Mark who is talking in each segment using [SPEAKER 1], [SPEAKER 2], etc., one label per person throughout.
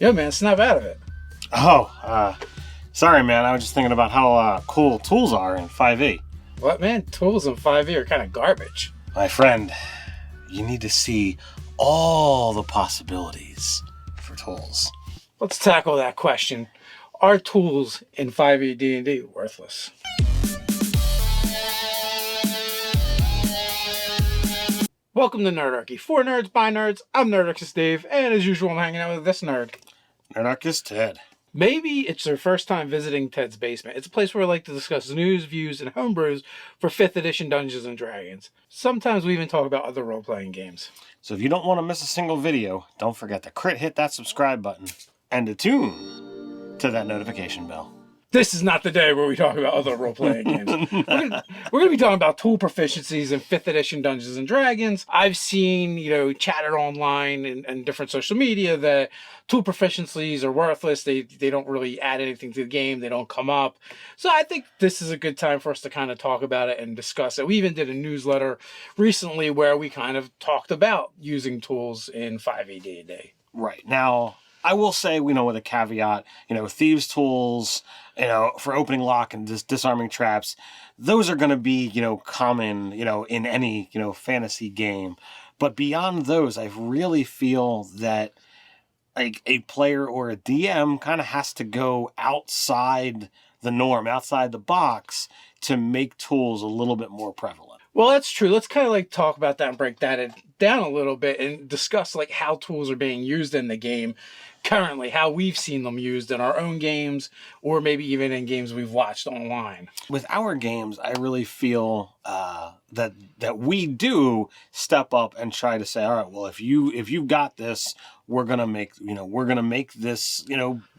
[SPEAKER 1] Yo, man, snap out of it.
[SPEAKER 2] Sorry, man. I was just thinking about how cool tools are in 5e.
[SPEAKER 1] What, man? Tools in 5e are kind of garbage.
[SPEAKER 2] My friend, you need to see all the possibilities for tools.
[SPEAKER 1] Let's tackle that question. Are tools in 5e D&D worthless? Welcome to Nerdarchy. For nerds, by nerds, I'm Nerdarchy Dave, and as usual, I'm hanging out with this nerd.
[SPEAKER 2] Nerdarchy Ted.
[SPEAKER 1] Maybe it's their first time visiting Ted's basement. It's a place where I like to discuss news, views, and homebrews for 5th edition Dungeons & Dragons. Sometimes we even talk about other role-playing games.
[SPEAKER 2] So if you don't want to miss a single video, don't forget to hit that subscribe button and attune to that notification bell.
[SPEAKER 1] This is not the day where we talk about other role-playing games. We're going to be talking about tool proficiencies in 5th edition Dungeons & Dragons. I've seen, chatter online and different social media that tool proficiencies are worthless. They don't really add anything to the game. They don't come up. So I think this is a good time for us to kind of talk about it and discuss it. We even did a newsletter recently where we kind of talked about using tools in 5e D&D.
[SPEAKER 2] Right. Now, I will say, with a caveat, thieves' tools, for opening lock and disarming traps, those are going to be, common, in any, fantasy game. But beyond those, I really feel that like a player or a DM kind of has to go outside the norm, outside the box to make tools a little bit more prevalent.
[SPEAKER 1] Well, that's true. Let's kind of talk about that and break that down a little bit and discuss how tools are being used in the game currently, how we've seen them used in our own games or maybe even in games we've watched online.
[SPEAKER 2] With our games, I really feel that we do step up and try to say, all right, well, if you've got this, we're gonna make this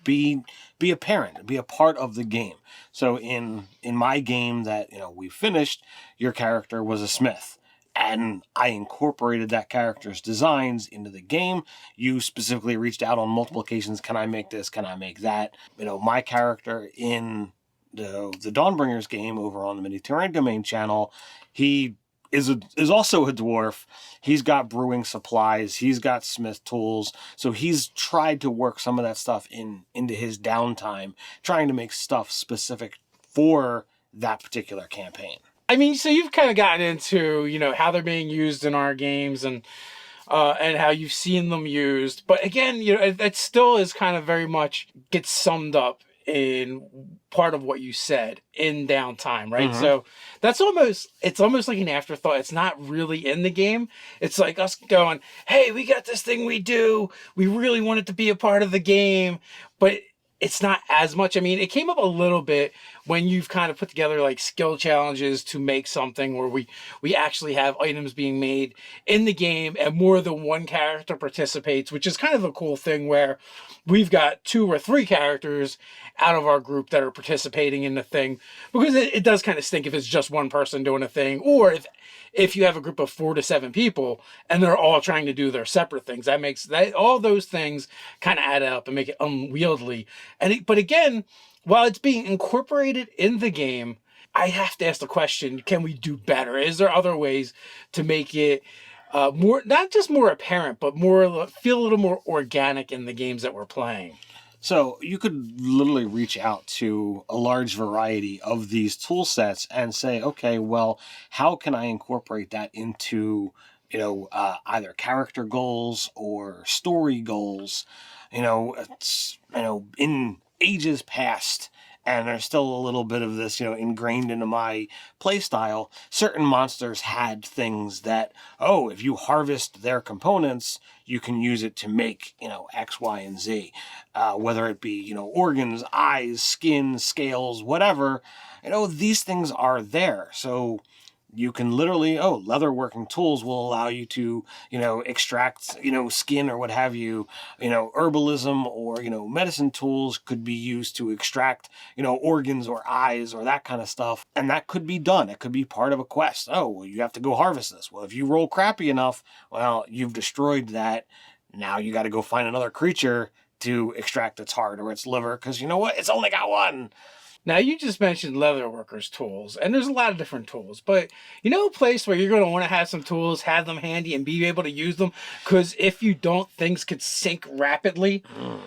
[SPEAKER 2] be apparent, be a part of the game. So in my game that we finished, your character was a smith. And I incorporated that character's designs into the game. You specifically reached out on multiple occasions. Can I make this? Can I make that? My character in the Dawnbringers game over on the Mediterranean Domain channel, he is also a dwarf. He's got brewing supplies. He's got smith tools. So he's tried to work some of that stuff into his downtime, trying to make stuff specific for that particular campaign.
[SPEAKER 1] I mean, so you've kind of gotten into, how they're being used in our games and how you've seen them used. But again, it still is kind of very much gets summed up in part of what you said in downtime, right? Mm-hmm. So it's almost like an afterthought. It's not really in the game. It's like us going, hey, we got this thing we do. We really want it to be a part of the game, but it's not as much. I mean, it came up a little bit when you've kind of put together skill challenges to make something where we actually have items being made in the game and more than one character participates, which is kind of a cool thing where we've got 2 or 3 characters out of our group that are participating in the thing, because it does kind of stink if it's just one person doing a thing, or if you have a group of 4 to 7 people and they're all trying to do their separate things. That makes all those things kind of add up and make it unwieldy. But again, while it's being incorporated in the game, I have to ask the question, can we do better? Is there other ways to make it more, not just more apparent, but feel a little more organic in the games that we're playing?
[SPEAKER 2] So you could literally reach out to a large variety of these tool sets and say, okay, well, how can I incorporate that into, either character goals or story goals? In ages past, and there's still a little bit of this, ingrained into my play style. Certain monsters had things that, if you harvest their components, you can use it to make, X, Y, and Z. Whether it be, organs, eyes, skin, scales, whatever, these things are there. So you can literally, leatherworking tools will allow you to, extract, skin or what have you. Herbalism or, medicine tools could be used to extract, organs or eyes or that kind of stuff. And that could be done. It could be part of a quest. Oh, well, you have to go harvest this. Well, if you roll crappy enough, well, you've destroyed that. Now you got to go find another creature to extract its heart or its liver because you know what? It's only got one.
[SPEAKER 1] Now, you just mentioned leatherworkers tools, and there's a lot of different tools, but you know a place where you're going to want to have some tools, have them handy, and be able to use them? Because if you don't, things could sink rapidly.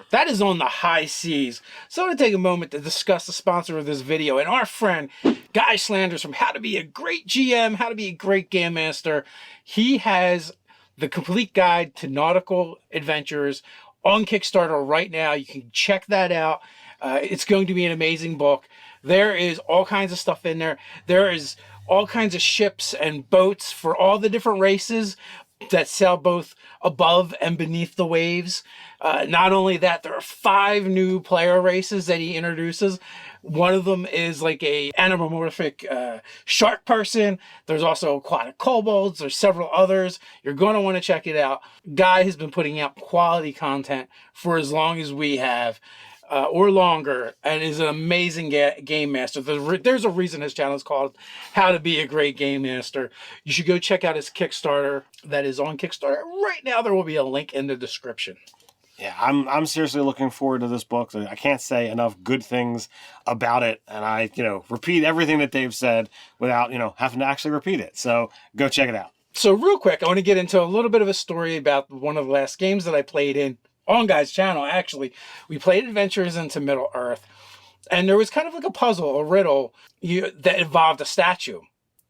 [SPEAKER 1] That is on the high seas. So I want to take a moment to discuss the sponsor of this video and our friend, Guy Slanders from How to Be a Great GM, How to Be a Great Game Master. He has the complete guide to nautical adventures on Kickstarter right now. You can check that out. It's going to be an amazing book. There is all kinds of stuff in there. There is all kinds of ships and boats for all the different races that sail both above and beneath the waves. Not only that, there are 5 new player races that he introduces. One of them is like a anamorphic shark person. There's also aquatic kobolds. There's several others. You're going to want to check it out. Guy has been putting out quality content for as long as we have. Or longer, and is an amazing game master. There's a reason his channel is called How to Be a Great Game Master. You should go check out his Kickstarter. That is on Kickstarter right now. There will be a link in the description.
[SPEAKER 2] Yeah, I'm seriously looking forward to this book. I can't say enough good things about it, and I repeat everything that Dave said without having to actually repeat it. So go check it out.
[SPEAKER 1] So real quick, I want to get into a little bit of a story about one of the last games that I played in. On Guy's channel, actually. We played Adventures into Middle Earth, and there was kind of like a puzzle, a riddle that involved a statue.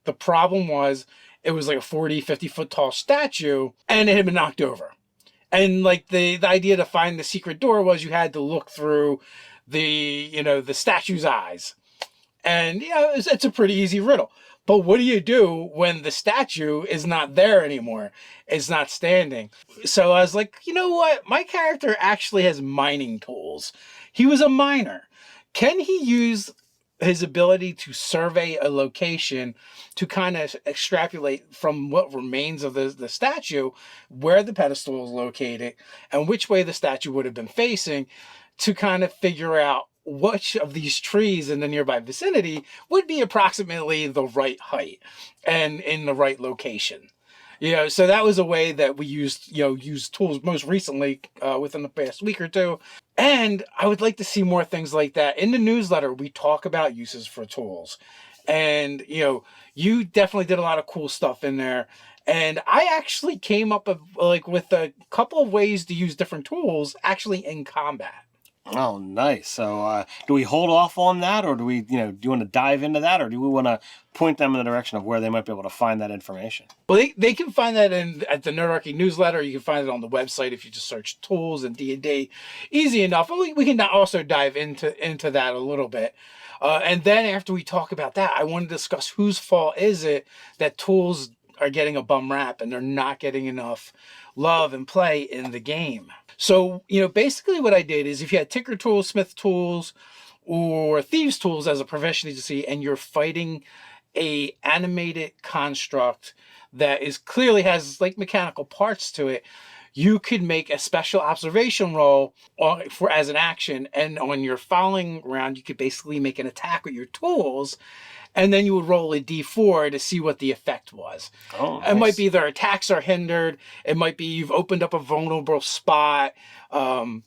[SPEAKER 1] The problem was it was like a 40, 50-foot tall statue, and it had been knocked over. And like the idea to find the secret door was you had to look through the statue's eyes. And it's a pretty easy riddle. But what do you do when the statue is not there anymore? It's not standing. So I was like, you know what? My character actually has mining tools. He was a miner. Can he use his ability to survey a location to kind of extrapolate from what remains of the statue, where the pedestal is located, and which way the statue would have been facing, to kind of figure out which of these trees in the nearby vicinity would be approximately the right height and in the right location. So that was a way that we used tools most recently within the past week or two. And I would like to see more things like that. In the newsletter, we talk about uses for tools. And, you definitely did a lot of cool stuff in there. And I actually came up with a couple of ways to use different tools actually in combat.
[SPEAKER 2] Oh, nice. So do we hold off on that, or do we, do you want to dive into that, or do we want to point them in the direction of where they might be able to find that information?
[SPEAKER 1] Well, they can find that at the Nerdarchy newsletter. You can find it on the website if you just search tools and D&D. Easy enough. And we can also dive into that a little bit. And then after we talk about that, I want to discuss whose fault is it that tools are getting a bum rap and they're not getting enough love and play in the game. So, basically what I did is if you had tinker tools, smith tools, or thieves tools as a proficiency, and you're fighting a animated construct that clearly has like mechanical parts to it, you could make a special observation roll as an action, and on your following round, you could basically make an attack with your tools, and then you would roll a d4 to see what the effect was.
[SPEAKER 2] Oh, nice.
[SPEAKER 1] It might be their attacks are hindered. It might be you've opened up a vulnerable spot.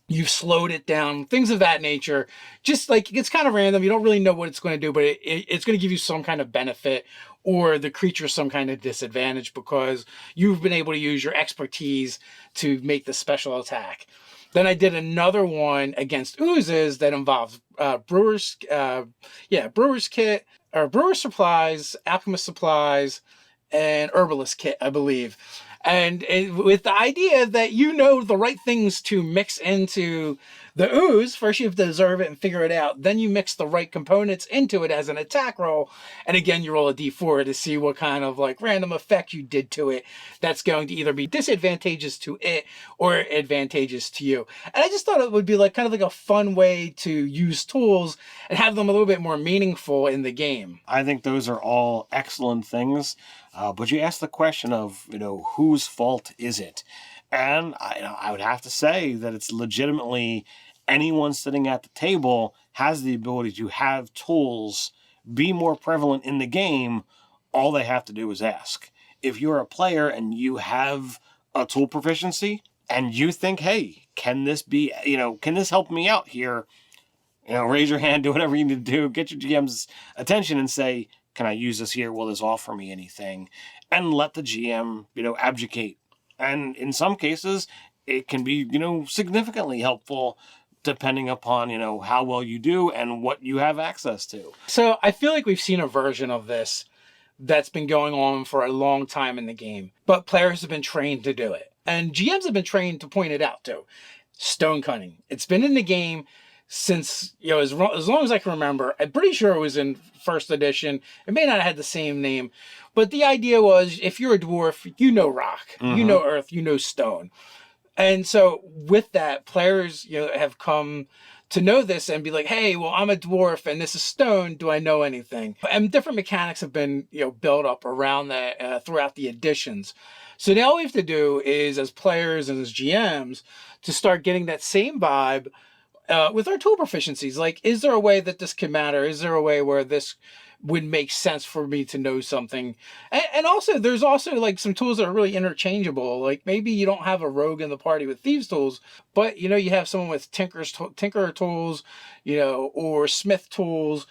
[SPEAKER 1] You've slowed it down. Things of that nature. Just like it's kind of random. You don't really know what it's going to do, but it's going to give you some kind of benefit or the creature some kind of disadvantage because you've been able to use your expertise to make the special attack. Then I did another one against oozes that involves brewer's kit, or brewer supplies, alchemist supplies, and herbalist kit, I believe. And with the idea that the right things to mix into the ooze. First you have to observe it and figure it out. Then you mix the right components into it as an attack roll. And again, you roll a d4 to see what kind of like random effect you did to it that's going to either be disadvantageous to it or advantageous to you. And I just thought it would be like kind of like a fun way to use tools and have them a little bit more meaningful in the game.
[SPEAKER 2] I think those are all excellent things. But you asked the question of, whose fault is it? And I would have to say that it's legitimately anyone sitting at the table has the ability to have tools be more prevalent in the game. All they have to do is ask. If you're a player and you have a tool proficiency and you think, hey, can this help me out here? raise your hand, do whatever you need to do, get your GM's attention and say, can I use this here? Will this offer me anything? And let the GM, abdicate. And in some cases, it can be, significantly helpful depending upon, how well you do and what you have access to.
[SPEAKER 1] So I feel like we've seen a version of this that's been going on for a long time in the game, but players have been trained to do it. And GMs have been trained to point it out too. Stone cutting. It's been in the game since, as long as I can remember. I'm pretty sure it was in first edition. It may not have had the same name, but the idea was if you're a dwarf, you know rock, you know earth, you know stone. And so with that, players, have come to know this and be like, hey, well, I'm a dwarf and this is stone. Do I know anything? And different mechanics have been, built up around that throughout the editions. So now all we have to do is, as players and as GMs, to start getting that same vibe with our tool proficiencies. Like, is there a way that this can matter? Is there a way where this would make sense for me to know something? And also, there's also like some tools that are really interchangeable. Like maybe you don't have a rogue in the party with thieves tools, but you have someone with tinker tools, or smith tools,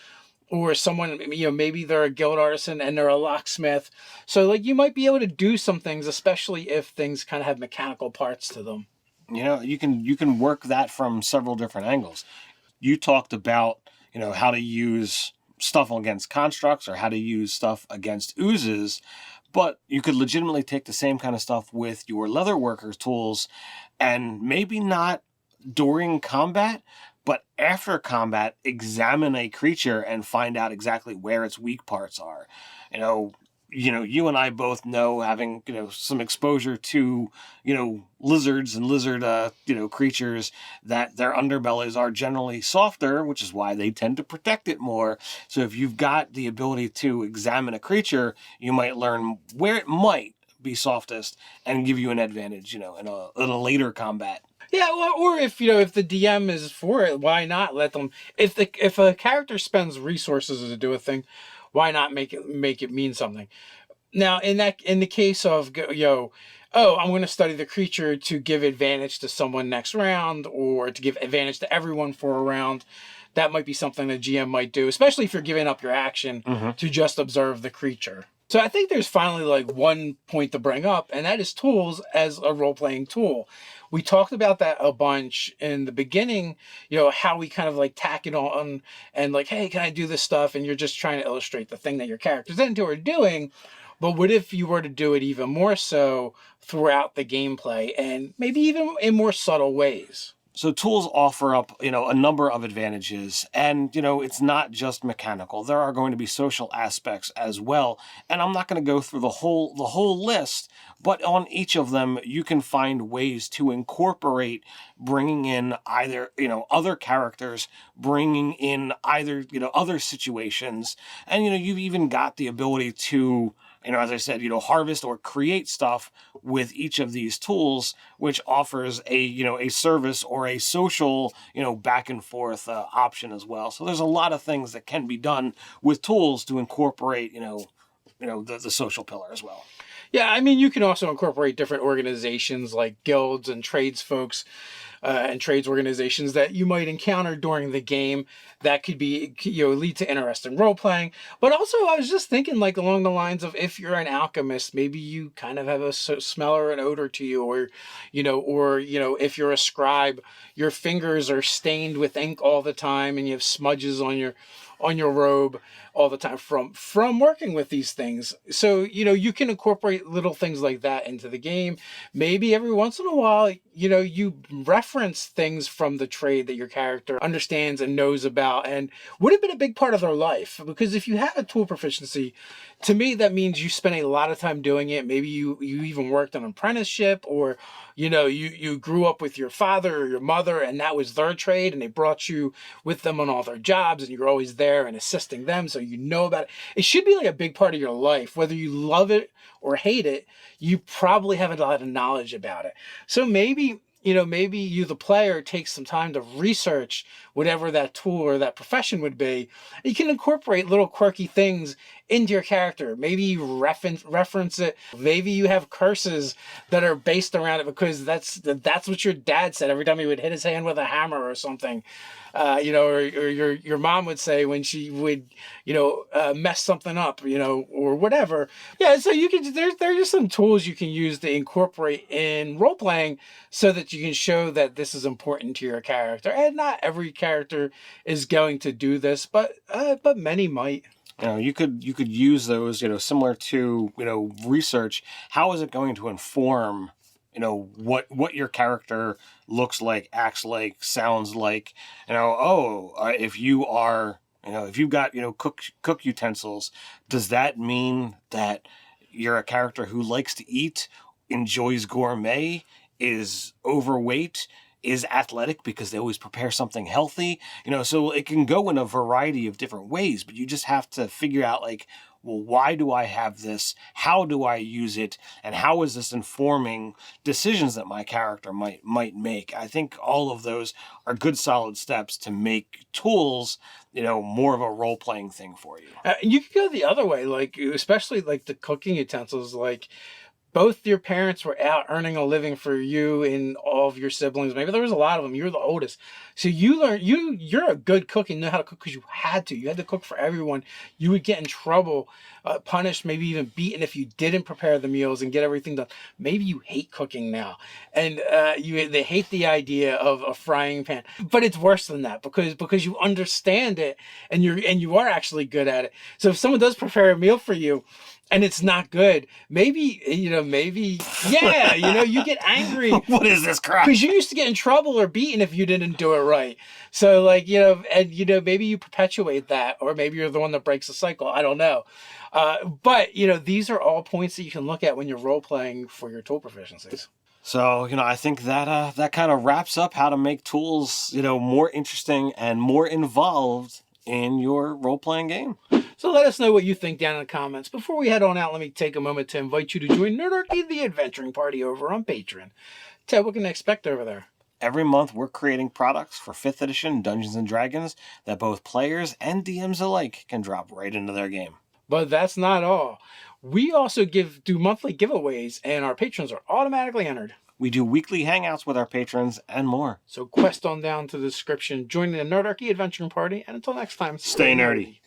[SPEAKER 1] or someone, maybe they're a guild artisan and they're a locksmith. So like you might be able to do some things, especially if things kind of have mechanical parts to them.
[SPEAKER 2] You can work that from several different angles. You talked about, how to use stuff against constructs or how to use stuff against oozes, but you could legitimately take the same kind of stuff with your leatherworker tools and maybe not during combat, but after combat, examine a creature and find out exactly where its weak parts are. You and I both know, having, some exposure to, lizards and lizard, creatures, that their underbellies are generally softer, which is why they tend to protect it more. So if you've got the ability to examine a creature, you might learn where it might be softest and give you an advantage, in a later combat.
[SPEAKER 1] Yeah, or if if the DM is for it, why not let them? If a character spends resources to do a thing, why not make it mean something? Now, in the case of I'm going to study the creature to give advantage to someone next round, or to give advantage to everyone for a round. That might be something the GM might do, especially if you're giving up your action to just observe the creature. So I think there's finally like one point to bring up, and that is tools as a role-playing tool. We talked about that a bunch in the beginning, how we kind of like tack it on and like, hey, can I do this stuff? And you're just trying to illustrate the thing that your characters into are doing. But what if you were to do it even more so throughout the gameplay and maybe even in more subtle ways?
[SPEAKER 2] So tools offer up, a number of advantages, and, it's not just mechanical. There are going to be social aspects as well. And I'm not going to go through the whole list, but on each of them, you can find ways to incorporate bringing in either, other characters, bringing in either, other situations. And, you've even got the ability to, as I said, harvest or create stuff with each of these tools, which offers a service or a social, back and forth option as well. So there's a lot of things that can be done with tools to incorporate, the social pillar as well.
[SPEAKER 1] Yeah, I mean, you can also incorporate different organizations like guilds and trades folks and trades organizations that you might encounter during the game that could be, lead to interesting role playing. But also, I was just thinking like along the lines of if you're an alchemist, maybe you kind of have a smell or an odor to you, or, if you're a scribe, your fingers are stained with ink all the time and you have smudges on your robe all the time from working with these things. So, you can incorporate little things like that into the game. Maybe every once in a while, you reference things from the trade that your character understands and knows about and would have been a big part of their life. Because if you have a tool proficiency, to me, that means you spent a lot of time doing it. Maybe you even worked on an apprenticeship, or, you grew up with your father or your mother and that was their trade and they brought you with them on all their jobs and you're always there and assisting them. So you know about it. It should be like a big part of your life. Whether you love it or hate it, you probably have a lot of knowledge about it. So maybe you, the player, takes some time to research whatever that tool or that profession would be. You can incorporate little quirky things into your character. Maybe you reference it. Maybe you have curses that are based around it because that's what your dad said every time he would hit his hand with a hammer or something. You know, or your mom would say when she would, you know, mess something up, you know, or whatever. Yeah, so you can there are just some tools you can use to incorporate in role playing so that you can show that this is important to your character. And not every character is going to do this, but many might.
[SPEAKER 2] You know, you could use those, you know, similar to, you know, research. How is it going to inform, you know, what your character looks like, acts like, sounds like? You know, if you are, you know, if you've got, you know, cook utensils, does that mean that you're a character who likes to eat, enjoys gourmet, is overweight, is athletic because they always prepare something healthy? You know, so it can go in a variety of different ways, but you just have to figure out, like, well, why do I have this? How do I use it? And how is this informing decisions that my character might make? I think all of those are good, solid steps to make tools, you know, more of a role-playing thing for you.
[SPEAKER 1] You could go the other way, like, especially like the cooking utensils, like, both your parents were out earning a living for you and all of your siblings. Maybe there was a lot of them. You're the oldest. So you learn, you're a good cook and know how to cook because you had to. You had to cook for everyone. You would get in trouble, punished, maybe even beaten if you didn't prepare the meals and get everything done. Maybe you hate cooking now. And they hate the idea of a frying pan. But it's worse than that because you understand it and you are actually good at it. So if someone does prepare a meal for you, and it's not good, maybe, yeah, you get angry.
[SPEAKER 2] What is this crap?
[SPEAKER 1] Because you used to get in trouble or beaten if you didn't do it right. So, like, maybe you perpetuate that, or maybe you're the one that breaks the cycle. I don't know. But, these are all points that you can look at when you're role-playing for your tool proficiencies.
[SPEAKER 2] So, I think that that kind of wraps up how to make tools, more interesting and more involved in your role-playing game.
[SPEAKER 1] So let us know what you think down in the comments. Before we head on out, let me take a moment to invite you to join Nerdarchy, the adventuring party over on Patreon. Ted, what can I expect over there?
[SPEAKER 2] Every month, we're creating products for 5th edition Dungeons & Dragons that both players and DMs alike can drop right into their game.
[SPEAKER 1] But that's not all. We also do monthly giveaways, and our patrons are automatically entered.
[SPEAKER 2] We do weekly hangouts with our patrons and more.
[SPEAKER 1] So quest on down to the description, join the Nerdarchy adventuring party, and until next time,
[SPEAKER 2] stay nerdy.